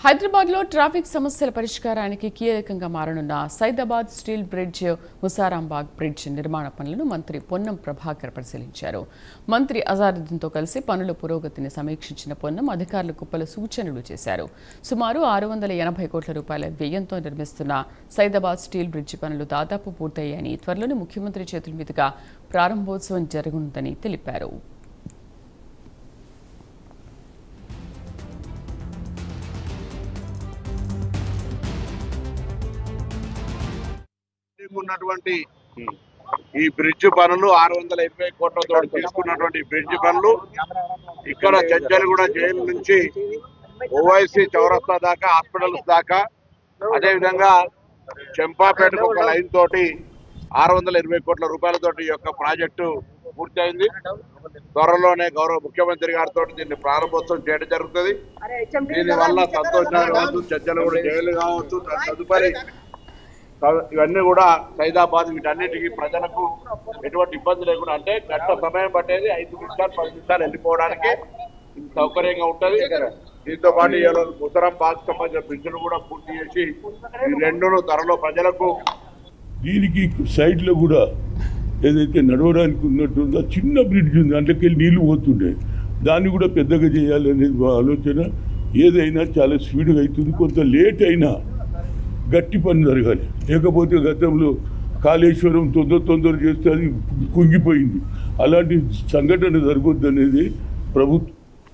హైదరాబాద్లో ట్రాఫిక్ సమస్యల పరిష్కారానికి కీలకంగా మారనున్న Saidabad steel bridge, Musarambagh bridge నిర్మాణ పనులను మంత్రి పొన్నం ప్రభాకర్ పరిశీలించారు. మంత్రి అజారుద్దీన్తో కలిసి పనుల పురోగతిని సమీక్షించిన పొన్నం అధికారులకు పలు సూచనలు చేశారు. సుమారు 680 కోట్ల రూపాయల వ్యయంతో నిర్మిస్తున్న సైదాబాద్ స్టీల్ బ్రిడ్జ్ పనులు దాదాపు పూర్తయ్యాయని, త్వరలోనే ముఖ్యమంత్రి చేతుల మీదుగా ప్రారంభోత్సవం జరగనుందని తెలిపారు. ఉన్నటువంటి ఈ బ్రిడ్జ్ పనులు 620 కోట్లతో తీసుకున్నటువంటి బ్రిడ్జ్ పనులు ఇక్కడ చంచల్గూడ జైలు నుంచి ఓవైసీ చౌరస్తా దాకా, హాస్పిటల్స్ దాకా, అదే విధంగా చెంపాపేటకు ఒక లైన్ తోటి 620 కోట్ల రూపాయలతోటి ఈ యొక్క ప్రాజెక్టు పూర్తయింది. త్వరలోనే గౌరవ ముఖ్యమంత్రి గారితో దీన్ని ప్రారంభోత్సవం చేయడం జరుగుతుంది. దీనివల్ల సంతోషాలు కావచ్చు, చంచల్గూడ జైలు కావచ్చు, తదుపరి ఇవన్నీ కూడా సైదాబాద్ వీటన్నిటికీ ప్రజలకు ఎటువంటి ఇబ్బంది లేకుండా, అంటే గంట సమయం పట్టేది 5 నిమిషాలు 10 నిమిషాలు వెళ్ళిపోవడానికి సౌకర్యంగా ఉంటుంది. దీంతో పాటు ముసారాంబాగ్ సంబంధించిన బ్రిడ్జ్ను కూడా పూర్తి చేసి ఈ రెండును త్వరలో ప్రజలకు దీనికి సైడ్ లో కూడా ఏదైతే నడవడానికి ఉన్నట్టుందో చిన్న బ్రిడ్జ్ ఉంది, అందులోకెళ్ళి నీళ్లు పోతుండే, దాన్ని కూడా పెద్దగా చేయాలనేది మా ఆలోచన. ఏదైనా చాలా స్పీడ్గా అవుతుంది, కొంత లేట్ అయినా గట్టి పని జరగాలి. లేకపోతే గతంలో కాళేశ్వరం తొందర చేస్తే అది కుంగిపోయింది. అలాంటి సంఘటన జరగొద్దు అనేది ప్రభుత్వం